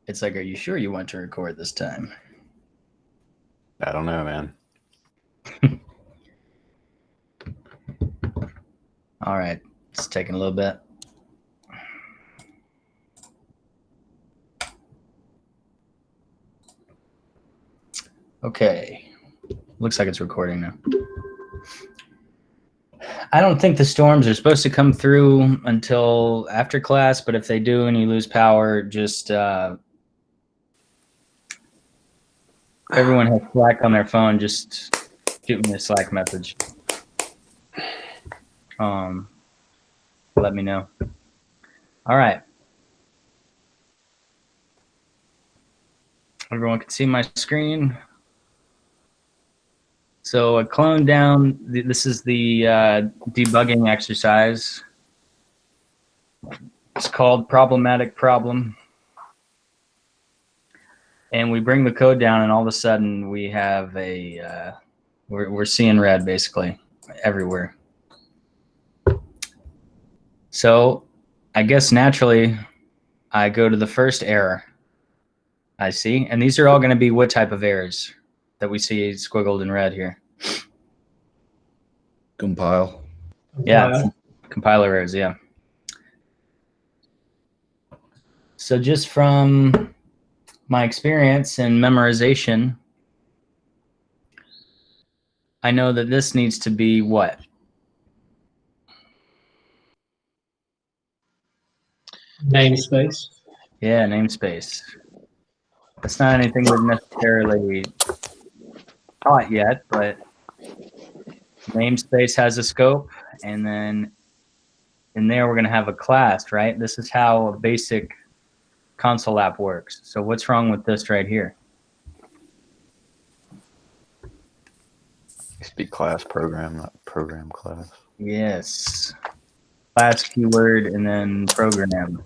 It's like, are you sure you want to record this time? I don't know, man. All right, it's taking a little bit. Okay, looks like it's recording now. I don't think the storms are supposed to come through until after class, but if they do and you lose power, just everyone has Slack on their phone. Just shoot me a Slack message. Let me know. All right. Everyone can see my screen. So I cloned down, this is the debugging exercise. It's called problematic problem. And we bring the code down and all of a sudden we have a, we're seeing red basically everywhere. So I guess naturally I go to the first error I see, and these are all going to be what type of errors that we see squiggled in red here? Compile. Yeah, compiler errors, yeah. So just from my experience and memorization, I know that this needs to be what? Namespace. Yeah, namespace. That's not anything we've necessarily taught yet, but namespace has a scope, and then in there we're going to have a class, right? This is how a basic console app works. So what's wrong with this right here? Speak class program, not program class. Yes. Class keyword and then program.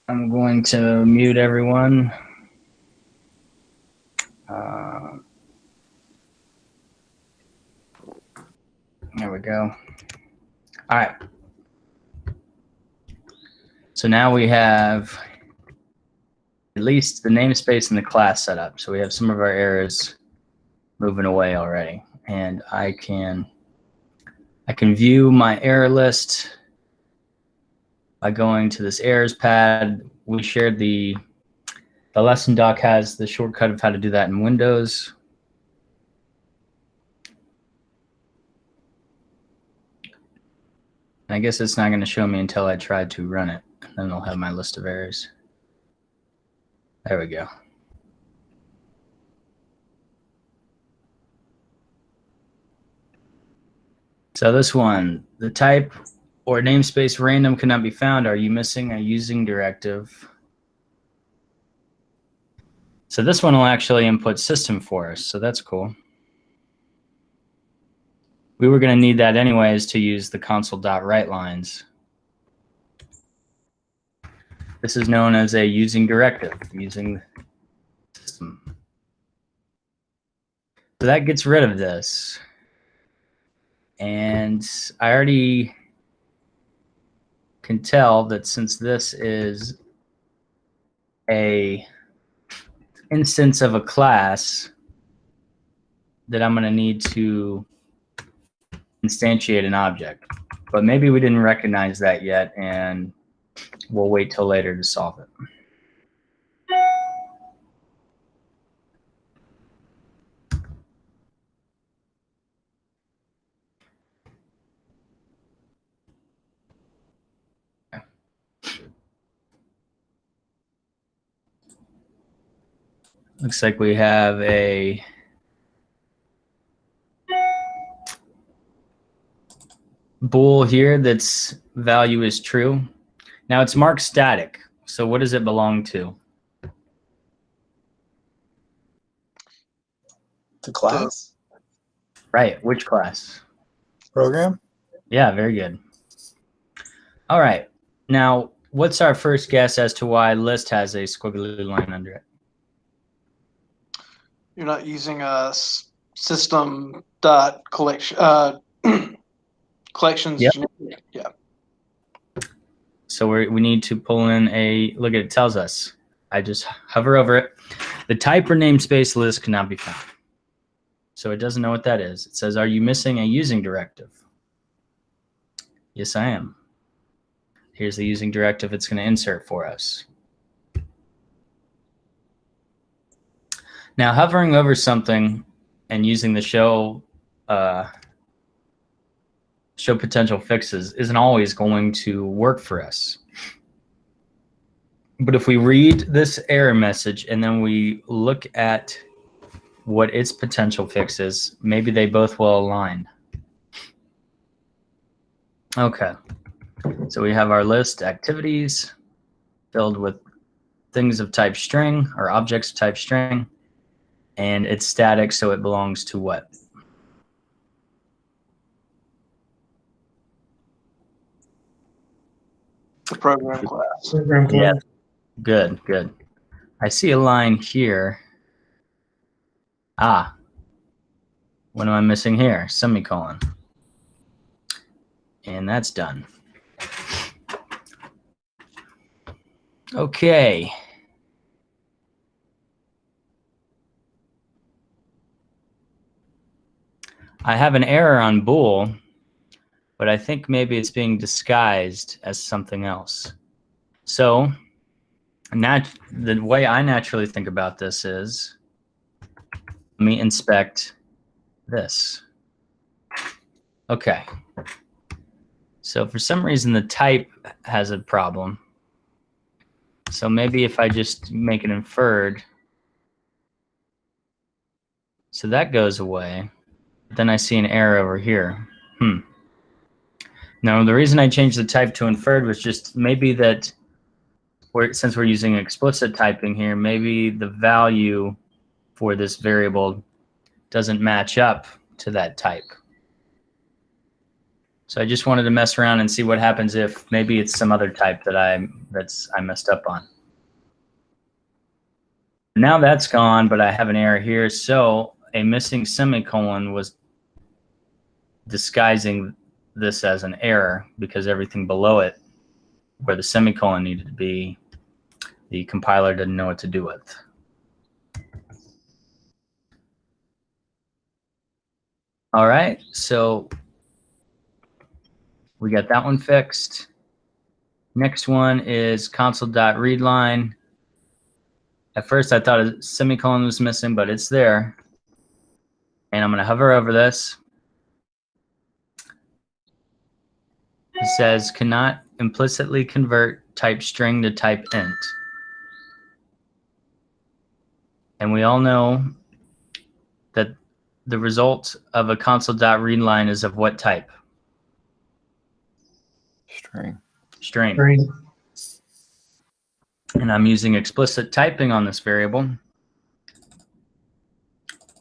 I'm going to mute everyone. There we go. All right. So now we have at least the namespace and the class set up. So we have some of our errors moving away already. And I can view my error list by going to this errors pad. We shared the lesson doc has the shortcut of how to do that in Windows. I guess it's not going to show me until I try to run it. Then I'll have my list of errors. There we go. So this one, the type or namespace random cannot be found. Are you missing a using directive? So this one will actually input system for us. So that's cool. We were going to need that anyways to use the console.writelines. This is known as a using directive, using system. So that gets rid of this. And I already can tell that since this is a instance of a class, that I'm going to need to instantiate an object. But maybe we didn't recognize that yet, and we'll wait till later to solve it. Looks like we have a bool here that's value is true. Now it's marked static. So what does it belong to? The class? Right, which class? Program? Yeah, very good. All right, now what's our first guess as to why list has a squiggly line under it? You're not using a system dot collection Collections. Yep. Generic. Yeah. So we need to pull in a, look at it, tells us. I just hover over it. The type or namespace list cannot be found. So it doesn't know what that is. It says, are you missing a using directive? Yes, I am. Here's the using directive it's going to insert for us. Now, hovering over something and using the show potential fixes isn't always going to work for us. But if we read this error message and then we look at what its potential fix is, maybe they both will align. Okay, so we have our list activities filled with things of type string or objects of type string, and it's static, so it belongs to what? The program class. Program class. Yeah. Good, good. I see a line here. Ah, what am I missing here? Semicolon. And that's done. Okay. I have an error on bool, but I think maybe it's being disguised as something else. So the way I naturally think about this is, let me inspect this. Okay. So for some reason, the type has a problem. So maybe if I just make it inferred, so that goes away. Then I see an error over here. Now, the reason I changed the type to inferred was just maybe that since we're using explicit typing here, maybe the value for this variable doesn't match up to that type. So I just wanted to mess around and see what happens if maybe it's some other type that I messed up on. Now that's gone, but I have an error here. So a missing semicolon was disguising this as an error because everything below it, where the semicolon needed to be, the compiler didn't know what to do with. All right, so we got that one fixed. Next one is console.readline. At first I thought a semicolon was missing, but it's there. And I'm going to hover over this. It says cannot implicitly convert type string to type int. And we all know that the result of a console.readline is of what type? String. String. String. And I'm using explicit typing on this variable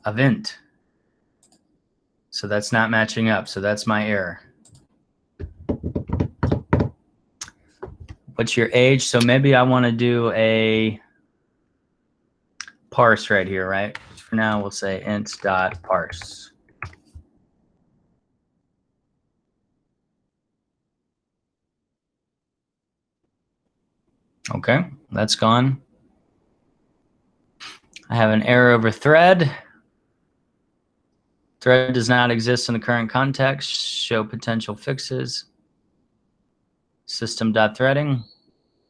of int. So that's not matching up. So that's my error. What's your age? So maybe I want to do a parse right here, right? For now, we'll say int.parse. Okay, that's gone. I have an error over thread. Thread does not exist in the current context. Show potential fixes. System.threading.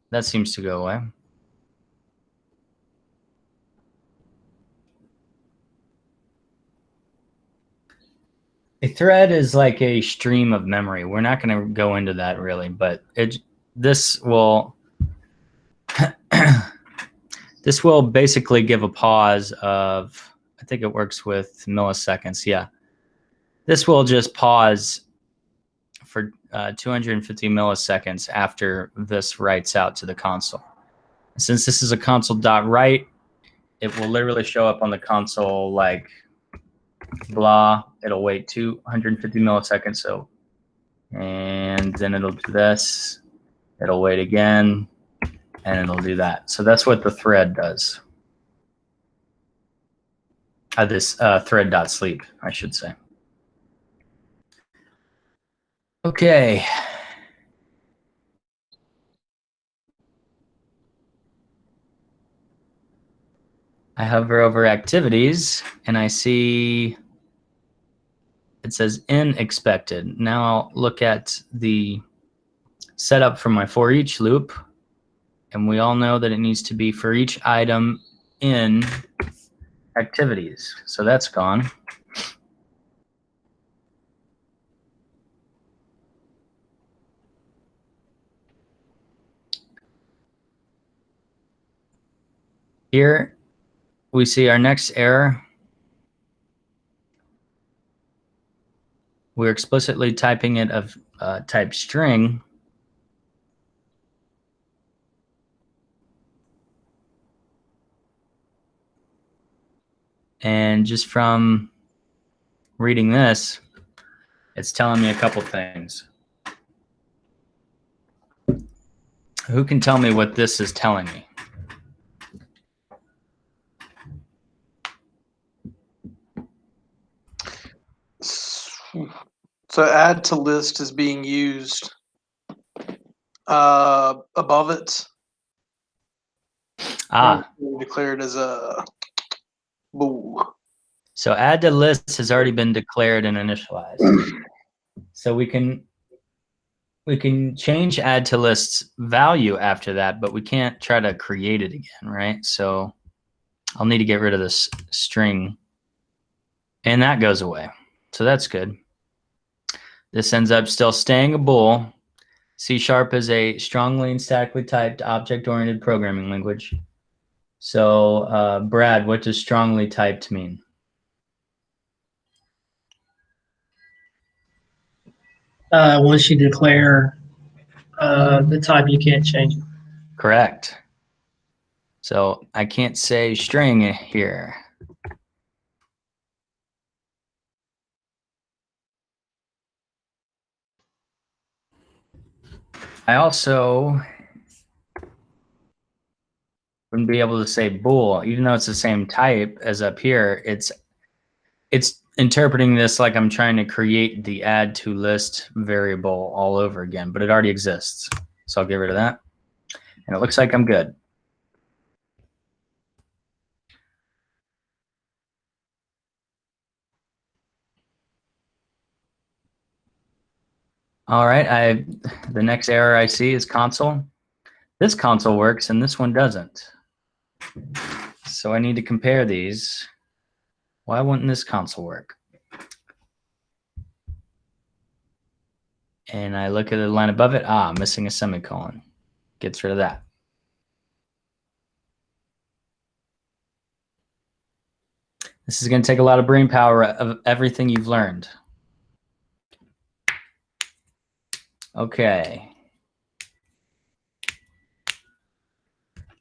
That seems to go away. A thread is like a stream of memory. We're not going to go into that really, but this will this will basically give a pause of, I think it works with milliseconds. Yeah, this will just pause for 250 milliseconds after this writes out to the console. Since this is a console.write, it will literally show up on the console like blah. It'll wait 250 milliseconds. So, and then it'll do this. It'll wait again, and it'll do that. So that's what the thread does. This thread.sleep, I should say. Okay. I hover over activities and I see it says in expected. Now I'll look at the setup for my for each loop. And we all know that it needs to be for each item in activities. So that's gone. Here we see our next error. We're explicitly typing it of type string. And just from reading this, it's telling me a couple things. Who can tell me what this is telling me? So add to list is being used above it. Ah, Declared as a bool. so add to list has already been declared and initialized. So we can change add to list's value after that, but we can't try to create it again, right? So I'll need to get rid of this string, and that goes away. So that's good. This ends up still staying a bool. C# is a strongly and statically typed object-oriented programming language. So Brad, what does strongly typed mean? Once you declare the type, you can't change it. Correct. So I can't say string here. I also wouldn't be able to say bool, even though it's the same type as up here. It's interpreting this like I'm trying to create the add to list variable all over again, but it already exists. So I'll get rid of that. And it looks like I'm good. All right, the next error I see is console. This console works and this one doesn't. So I need to compare these. Why wouldn't this console work? And I look at the line above it. Ah, missing a semicolon. Gets rid of that. This is going to take a lot of brain power of everything you've learned. Okay.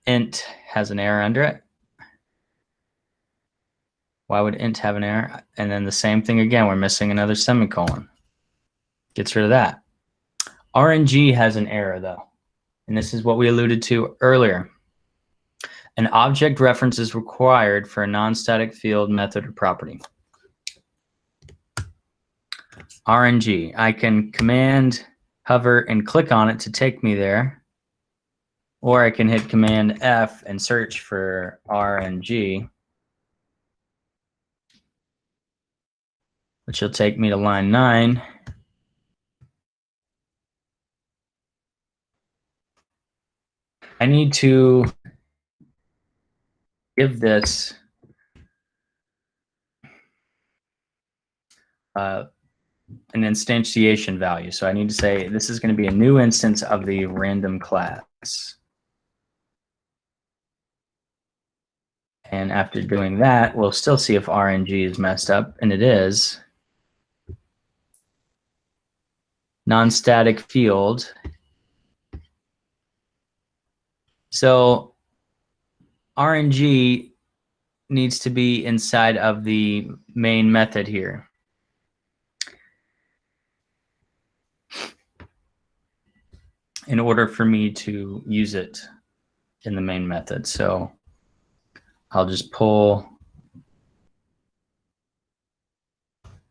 Int has an error under it. Why would int have an error? And then the same thing again, we're missing another semicolon. Gets rid of that. RNG has an error though. And this is what we alluded to earlier. An object reference is required for a non-static field, method, or property. RNG, I can command, hover, and click on it to take me there. Or I can hit Command F and search for RNG, which will take me to line 9. I need to give this an instantiation value. So I need to say this is going to be a new instance of the random class. And after doing that, we'll still see if RNG is messed up, and it is. Non-static field. So RNG needs to be inside of the main method here. In order for me to use it in the main method. So I'll just pull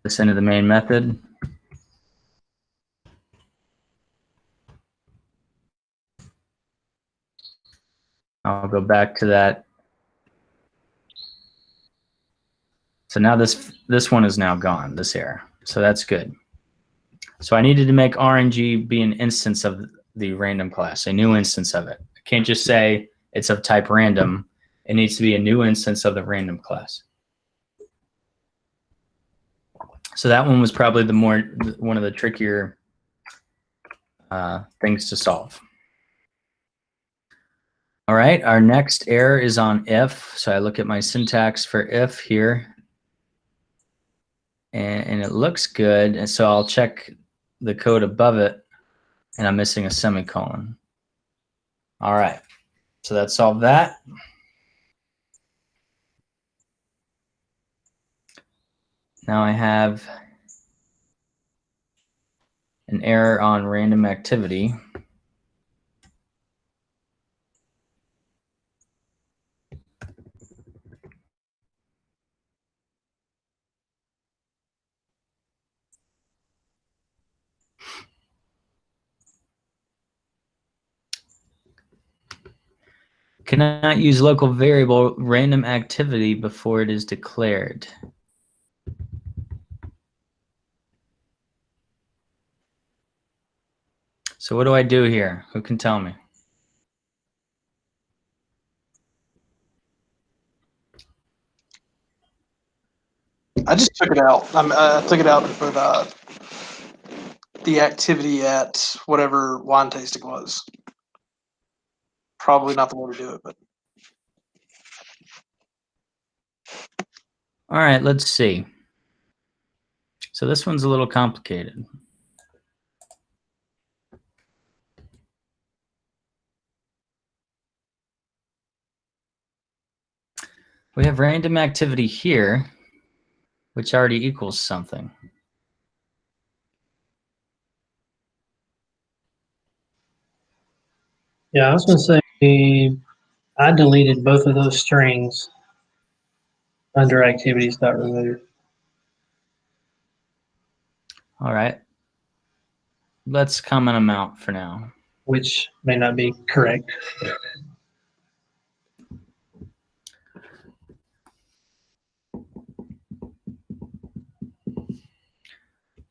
this into the main method. I'll go back to that. So now this one is now gone, this error. So that's good. So I needed to make RNG be an instance of the random class, a new instance of it. I can't just say it's of type random. It needs to be a new instance of the random class. So that one was probably one of the trickier things to solve. All right, our next error is on if. So I look at my syntax for if here, and it looks good. And so I'll check the code above it, and I'm missing a semicolon. All right, so that solved that. Now I have an error on random activity. Cannot use local variable random activity before it is declared. So what do I do here? Who can tell me? I just took it out. I took it out for the activity at whatever wine tasting was. Probably not the way to do it, but All right, let's see. So this one's a little complicated. We have random activity here, which already equals something. Yeah, I was going to say I deleted both of those strings under activities.remove. All right. Let's comment them out for now. Which may not be correct.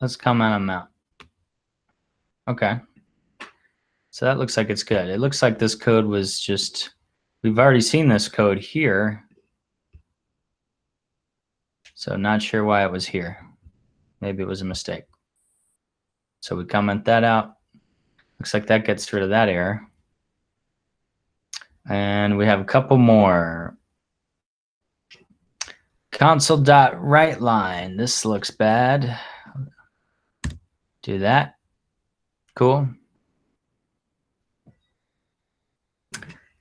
Let's comment them out. Okay. So that looks like it's good. It looks like this code was just, we've already seen this code here. So not sure why it was here. Maybe it was a mistake. So we comment that out. Looks like that gets rid of that error. And we have a couple more. Console.WriteLine. This looks bad. Do that. Cool.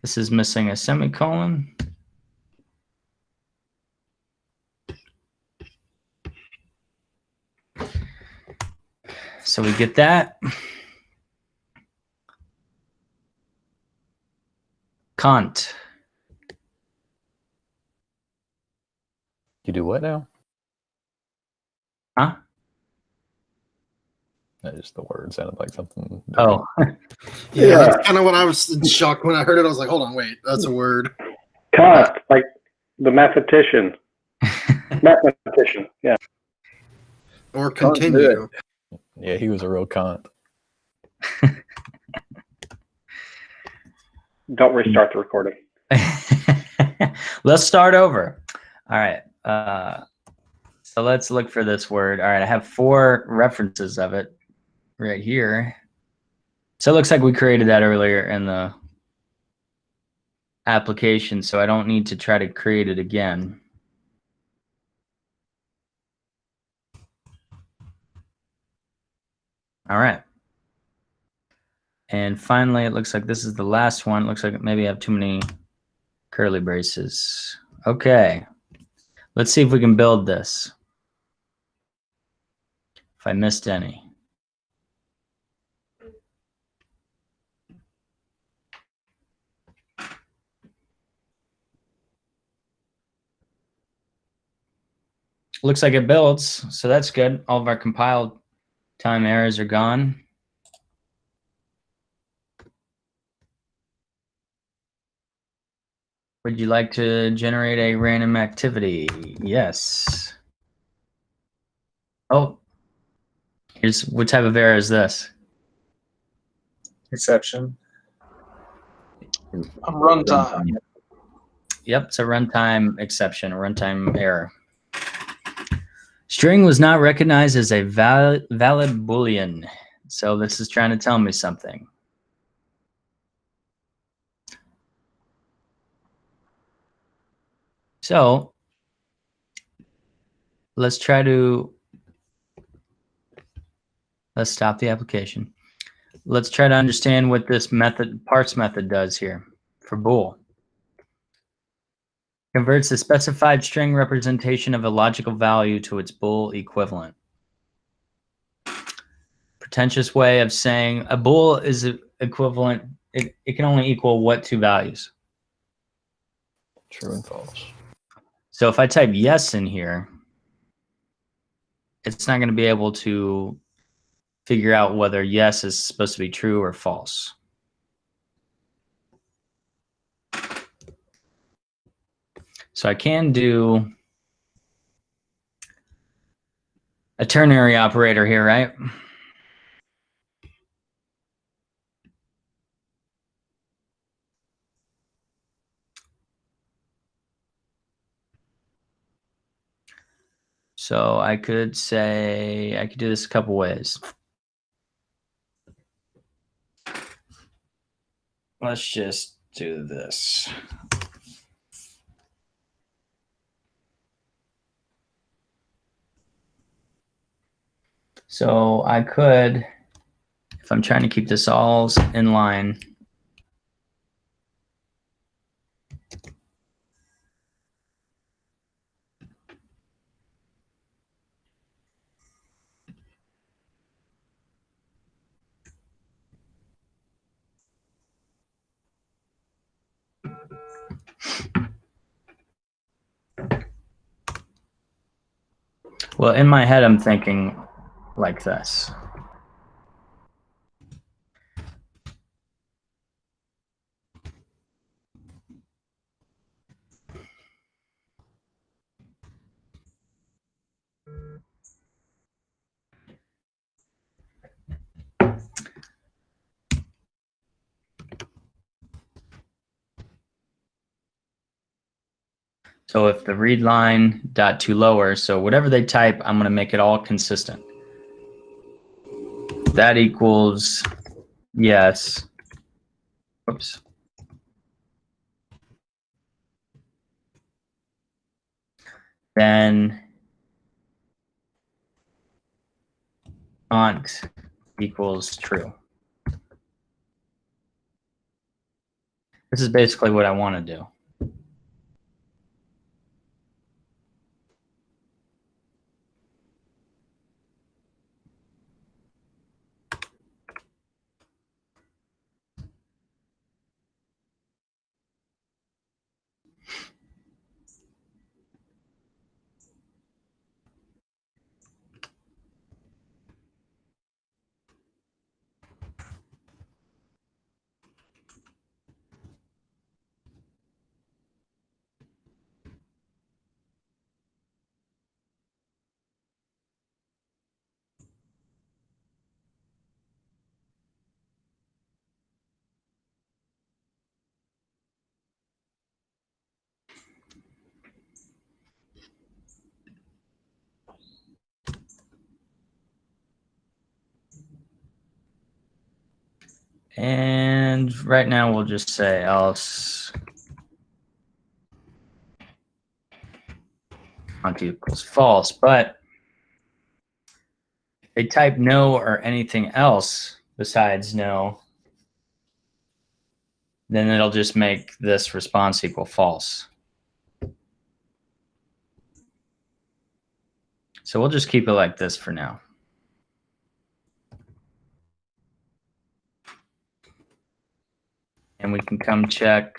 This is missing a semicolon. So we get that. Cont. You do what now? Huh? Just the word sounded like something. Oh, Yeah, that's kind of what I was shocked when I heard it. I was like, hold on, wait, that's a word. Kant, like the mathematician. Mathematician, yeah. Or continue. Yeah, he was a real cunt. Don't restart the recording. let's start over. All right. So let's look for this word. All right. I have 4 references of it right here. So it looks like we created that earlier in the application, so I don't need to try to create it again. All right. And finally, it looks like this is the last one. It looks like maybe I have too many curly braces. Okay. Let's see if we can build this. If I missed any. Looks like it builds, so that's good. All of our compiled time errors are gone. Would you like to generate a random activity? Yes. Oh, here's what type of error is this? Exception. Runtime. Yep, it's a runtime exception, a runtime error. String was not recognized as a valid Boolean. So this is trying to tell me something. So let's stop the application. Let's try to understand what this parse method does here for bool. Converts the specified string representation of a logical value to its bool equivalent. Pretentious way of saying a bool is equivalent. It can only equal what two values? True and false. So if I type yes in here, it's not going to be able to figure out whether yes is supposed to be true or false. So I can do a ternary operator here, right? So I could say, I could do this a couple ways. Let's just do this. So I could, if I'm trying to keep this all in line, well, in my head, I'm thinking like this. So if the read line dot to lower, so whatever they type, I'm going to make it all consistent. That equals yes. Oops. Then aunt equals true. This is basically what I want to do. And right now we'll just say else aunt equals false, but if they type no or anything else besides no, then it'll just make this response equal false. So we'll just keep it like this for now. And we can come check.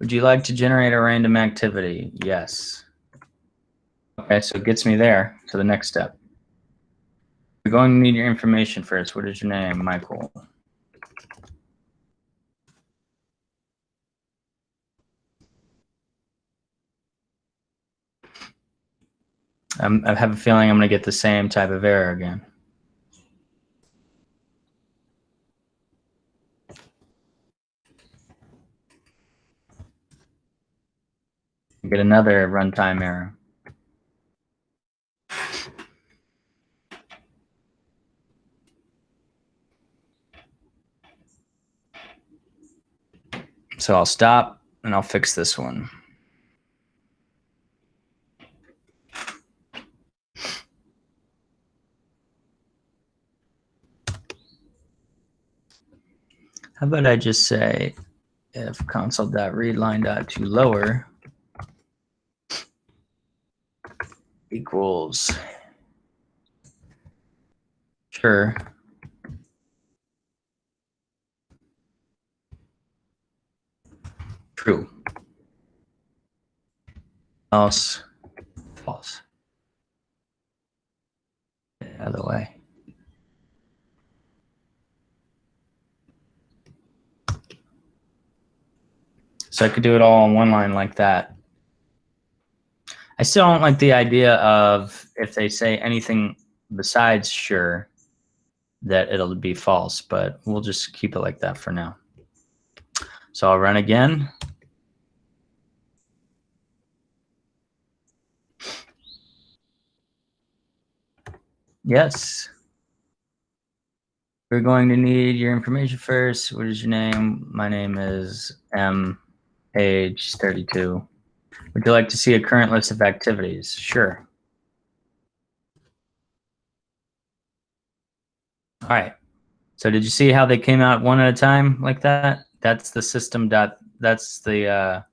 Would you like to generate a random activity? Yes. Okay, so it gets me there to the next step. You're going to need your information first. What is your name? Michael. I have a feeling I'm going to get the same type of error again. Get another runtime error. So I'll stop and I'll fix this one. How about I just say if console.readline.toLower equals sure true, else false. Get it out of the way. So I could do it all in one line like that. I still don't like the idea of if they say anything besides sure that it'll be false, but we'll just keep it like that for now. So I'll run again. Yes. We're going to need your information first. What is your name? My name is M, age 32. Would you like to see a current list of activities? Sure. All right. So did you see how they came out one at a time like that? That's the system dot, that's the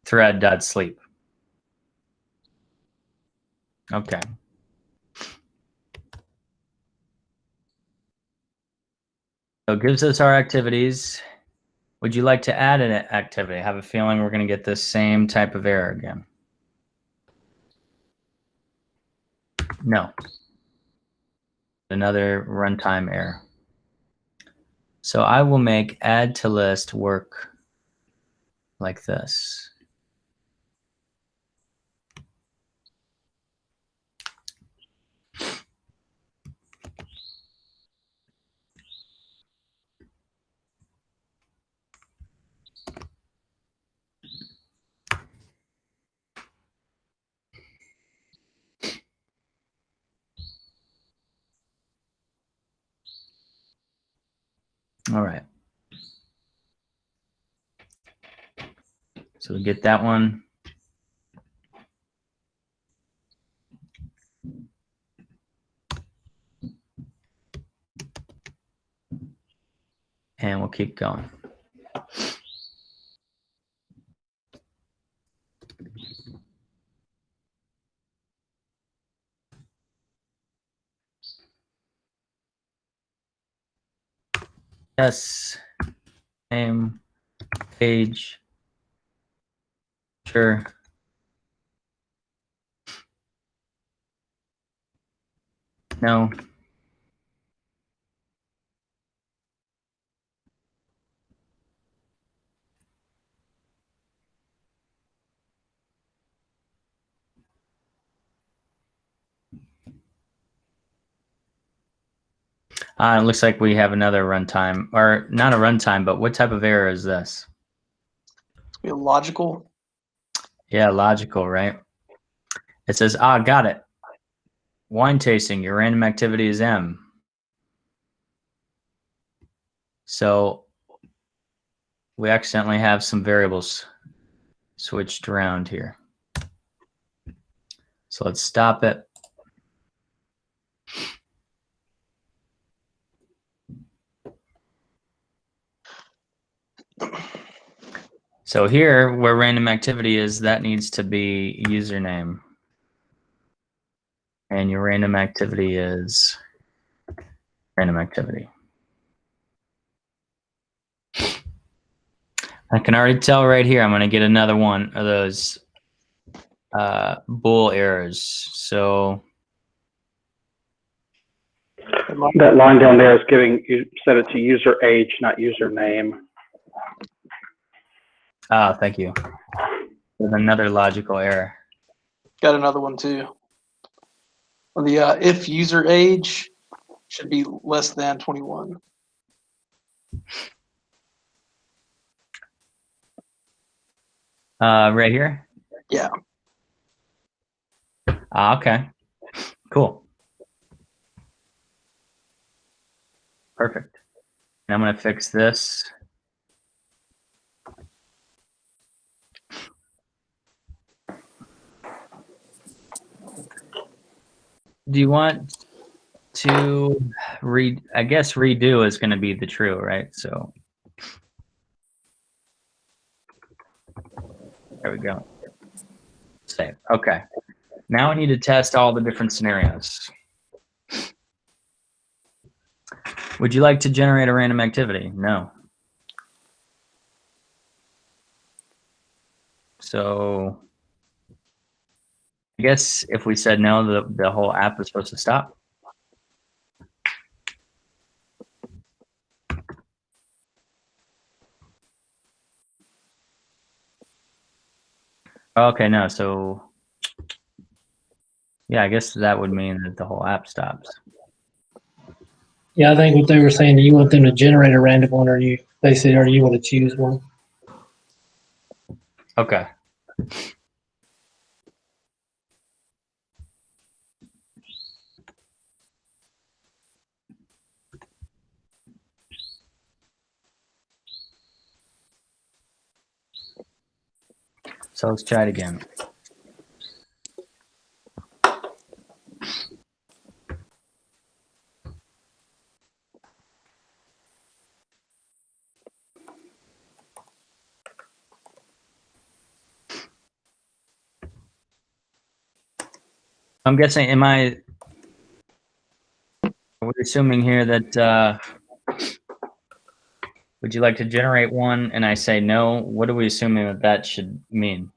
thread dot sleep. Okay. So it gives us our activities. Would you like to add an activity? I have a feeling we're going to get this same type of error again. No. Another runtime error. So I will make add to list work like this. All right. So we get that one. And we'll keep going. Yes. Name, page. Sure. No. It looks like we have another runtime, or not a runtime, but what type of error is this? It's gonna be logical. Yeah, logical, right? It says, got it. Wine tasting, your random activity is M. So we accidentally have some variables switched around here. So let's stop it. So here, where random activity is, that needs to be username. And your random activity is random activity. I can already tell right here I'm going to get another one of those bool errors. So That line down there is giving you set it to user age, not username. thank you. There's another logical error. Got another one too. The if user age should be less than 21. Right here? Yeah. Okay. Cool. Perfect. And I'm going to fix this. Do you want to I guess redo is going to be the true, right? So there we go. Save. Okay. Now I need to test all the different scenarios. Would you like to generate a random activity? No. So I guess if we said no, the whole app is supposed to stop. Okay, no. So yeah, I guess that would mean that the whole app stops. Yeah, I think what they were saying, do you want them to generate a random one, or they said, or you want to choose one? Okay. So let's try it again. I'm guessing, are we assuming here that, would you like to generate one and I say no? What are we assuming that that should mean?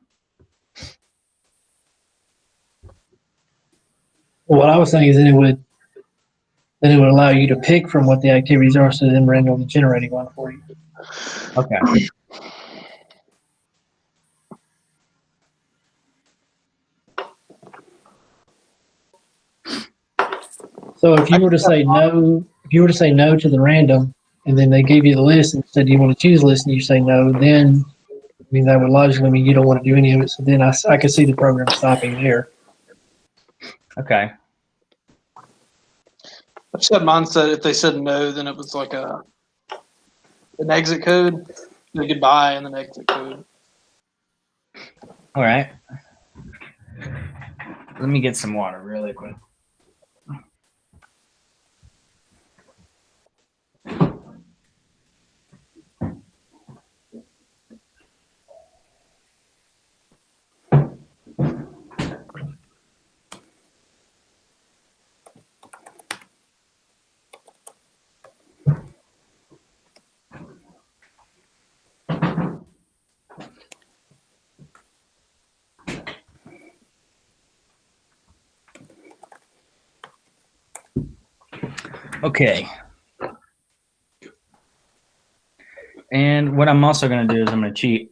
Well, what I was saying is that it would allow you to pick from what the activities are, so then randomly generating one for you. Okay. So if you were to say no, to the random, and then they gave you the list and said, do you want to choose a list, and you say no, then I mean that would logically mean you don't want to do any of it. So then I could see the program stopping there. Okay. I just had mine said if they said no, then it was like an exit code, the goodbye, and then exit code. All right. Let me get some water really quick. Okay. And what I'm also going to do is I'm going to cheat.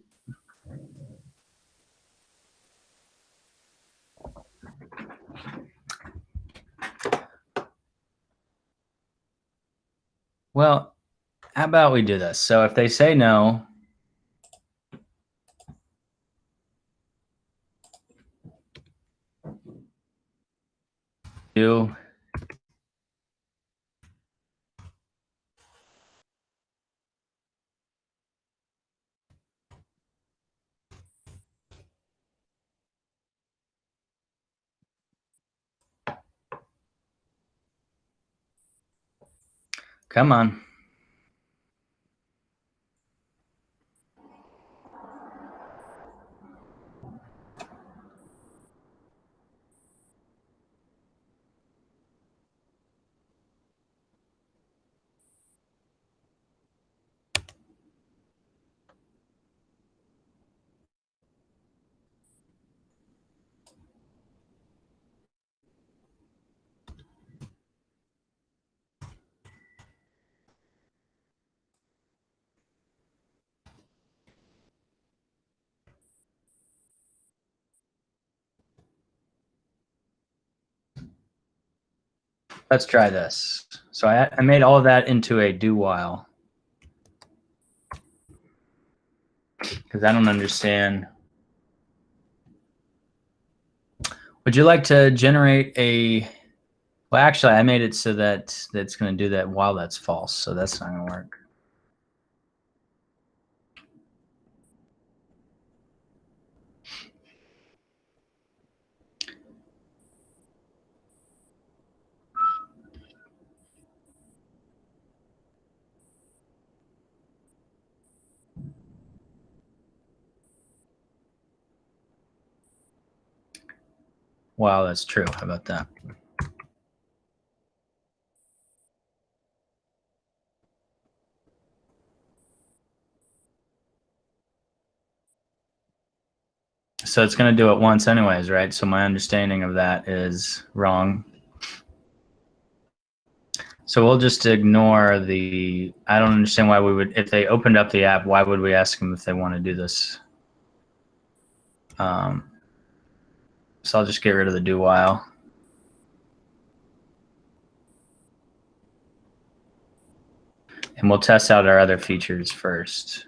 Well, how about we do this? So if they say no, do come on. Let's try this. So I made all of that into a do while because I don't understand. Would you like to generate a? Well, actually, I made it so that it's going to do that while that's false. So that's not going to work. Wow, that's true. How about that? So it's going to do it once anyways, right? So my understanding of that is wrong. So we'll just ignore the, I don't understand why we would, if they opened up the app, why would we ask them if they want to do this? So I'll just get rid of the do while. And we'll test out our other features first.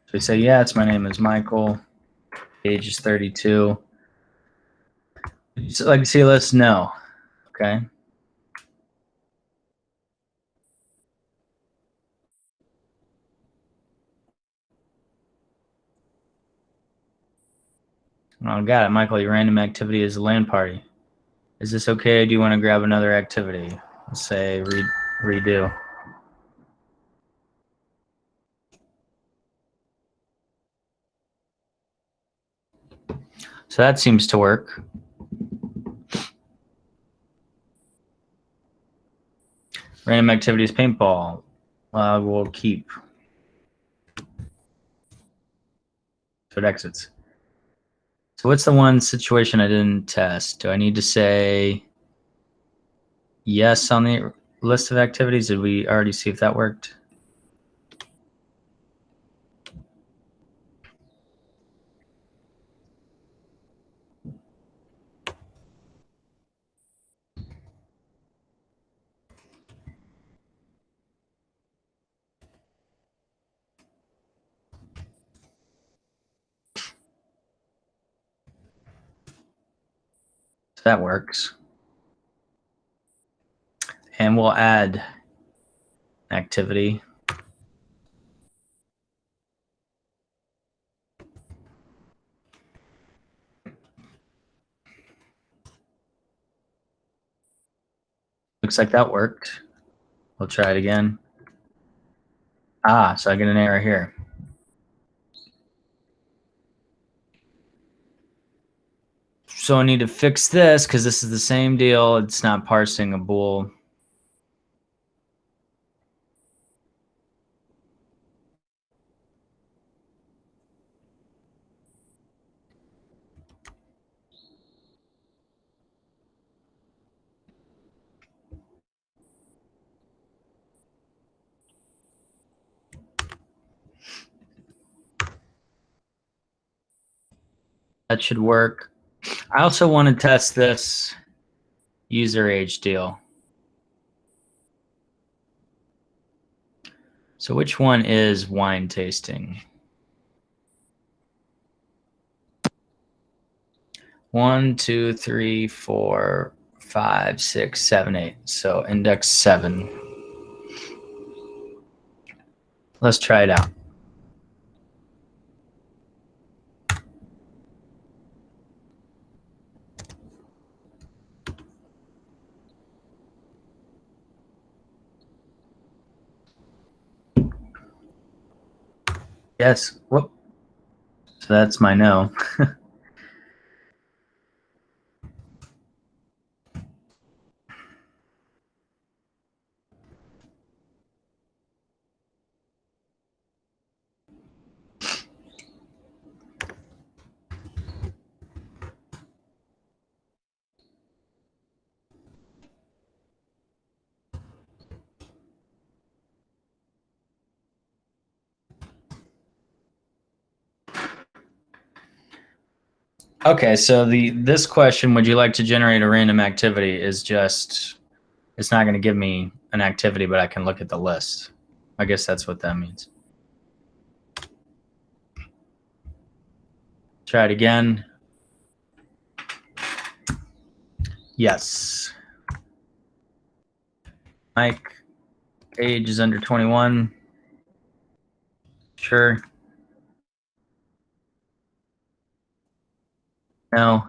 So we say, yeah, it's my name is Michael. Age is 32. So, like, see, let's know. Okay. Oh, got it. Michael, your random activity is a LAN party. Is this okay? Do you want to grab another activity? Let's say redo. So that seems to work. Random activities paintball. We'll keep. So it exits. So what's the one situation I didn't test? Do I need to say yes on the list of activities? Did we already see if that worked? So that works. And we'll add activity. Looks like that worked. We'll try it again. Ah, so I get an error here. So I need to fix this because this is the same deal. It's not parsing a bool. That should work. I also want to test this user age deal. So which one is wine tasting? 1, 2, 3, 4, 5, 6, 7, 8. So index 7. Let's try it out. Yes. Whoop. So that's my no. Okay, so this question, would you like to generate a random activity, is just, it's not going to give me an activity, but I can look at the list. I guess that's what that means. Try it again. Yes. Mike, age is under 21. Sure. No.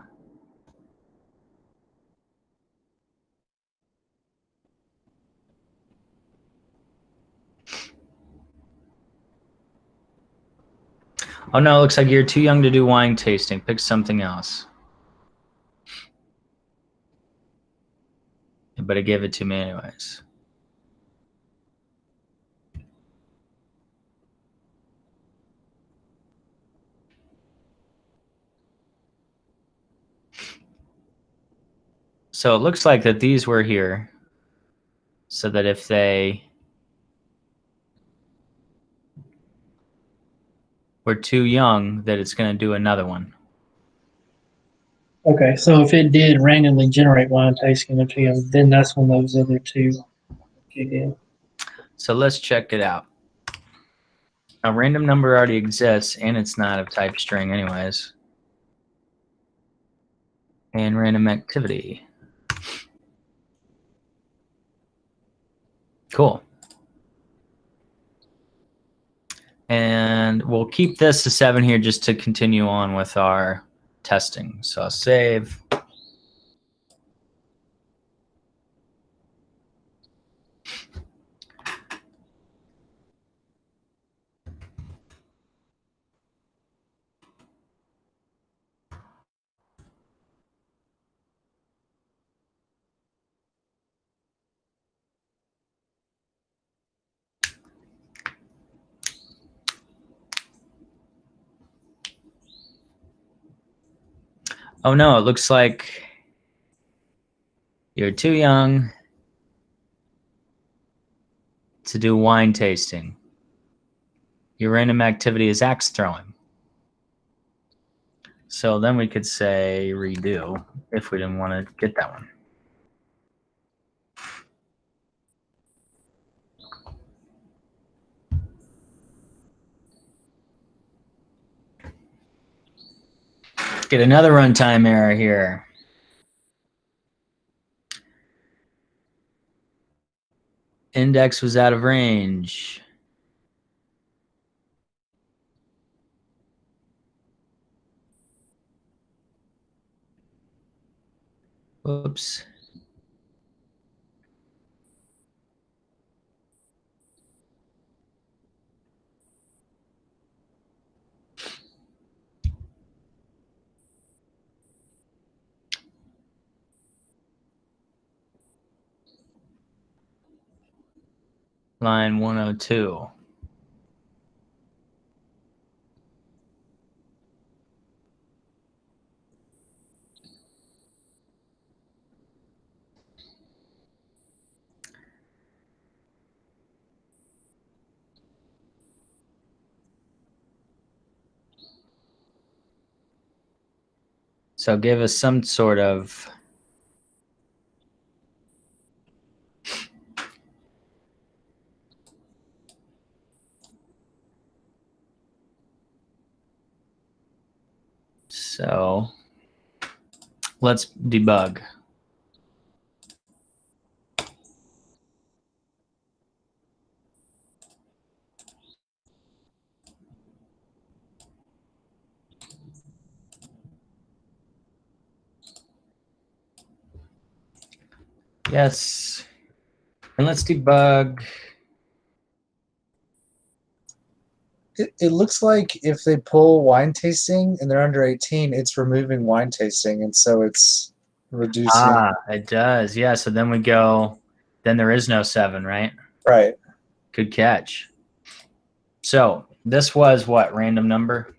Oh no, it looks like you're too young to do wine tasting. Pick something else. But it gave it to me anyways. So it looks like that these were here, so that if they were too young, that it's going to do another one. Okay, so if it did randomly generate wine tasting of him, then that's when those other two kick in. So let's check it out. A random number already exists, and it's not of type string anyways. And random activity. Cool. And we'll keep this to 7 here just to continue on with our testing. So I'll save. Oh no, it looks like you're too young to do wine tasting. Your random activity is axe throwing. So then we could say redo if we didn't want to get that one. Get another runtime error here. Index was out of range. Whoops. Line 102. So give us some sort of so let's debug. Yes. And let's debug. It looks like if they pull wine tasting and they're under 18, it's removing wine tasting, and so it's reducing. Ah, it does. Yeah, so then we go, then there is no 7, right? Right. Good catch. So this was what, random number?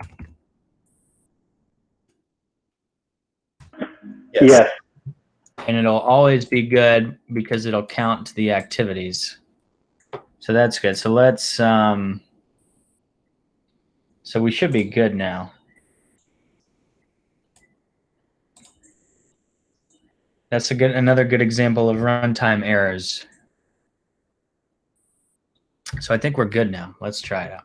Yes. And it'll always be good because it'll count to the activities. So that's good. So let's, so we should be good now. That's another good example of runtime errors. So I think we're good now. Let's try it out.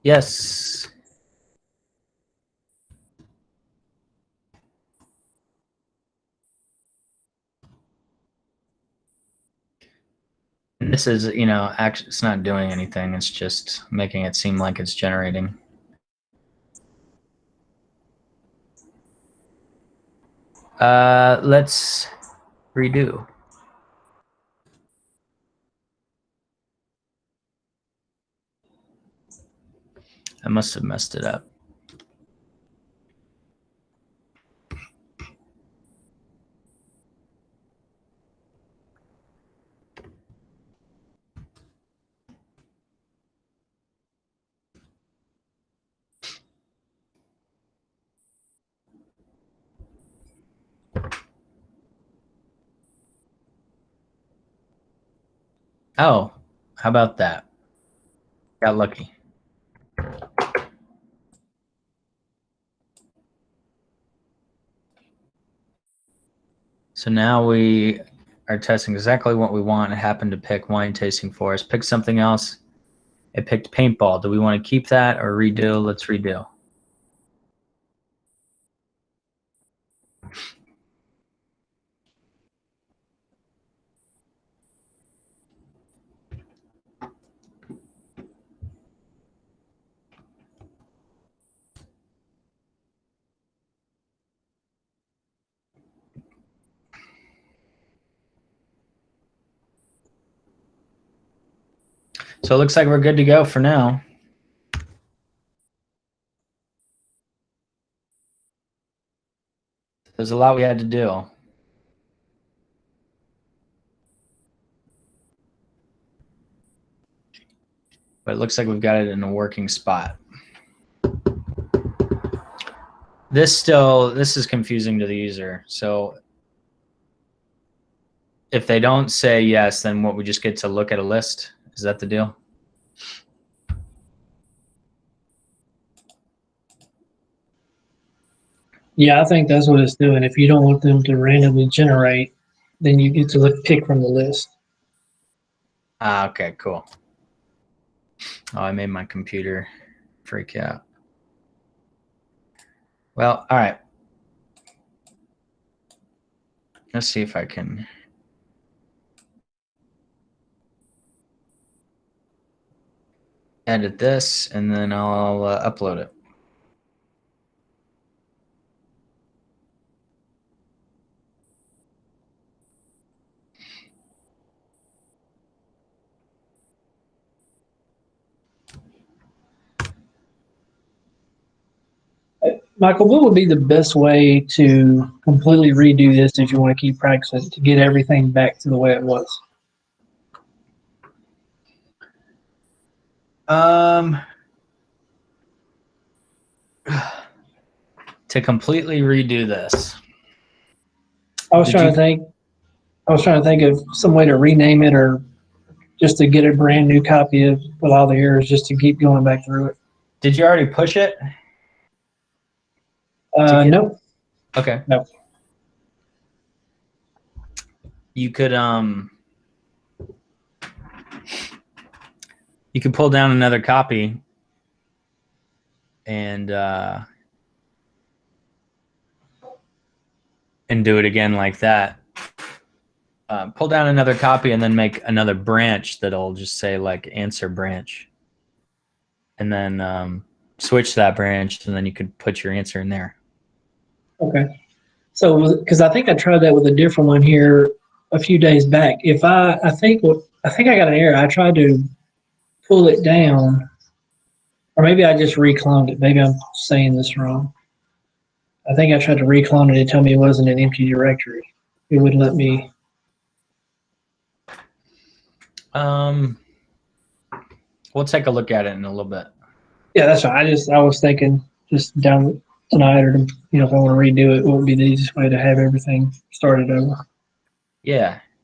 Yes. This is, actually, it's not doing anything. It's just making it seem like it's generating. Let's redo. I must have messed it up. Oh, how about that? Got lucky. So now we are testing exactly what we want. It happened to pick wine tasting for us. Pick something else. It picked paintball. Do we want to keep that or redo? Let's redo. So it looks like we're good to go for now. There's a lot we had to do. But it looks like we've got it in a working spot. This is confusing to the user. So if they don't say yes, then what, we just get to look at a list? Is that the deal? Yeah, I think that's what it's doing. If you don't want them to randomly generate, then you get to pick from the list. Ah, okay, cool. Oh, I made my computer freak out. Well, all right. Let's see if I can edit this, and then I'll upload it. Michael, what would be the best way to completely redo this if you want to keep practicing to get everything back to the way it was? To completely redo this. I was trying to think of some way to rename it or just to get a brand new copy of with all the errors just to keep going back through it. Did you already push it? No. Okay. No. You could pull down another copy and do it again like that. Pull down another copy and then make another branch that'll just say like answer branch. And then switch that branch, and then you could put your answer in there. Okay. So, because I think I tried that with a different one here a few days back. If I think I got an error. I tried to pull it down, or maybe I just recloned it. Maybe I'm saying this wrong. I think I tried to reclone it and tell me it wasn't an empty directory. It wouldn't let me. We'll take a look at it in a little bit. Yeah, that's right. I was thinking just down tonight, or if I want to redo it, what would be the easiest way to have everything started over? Yeah.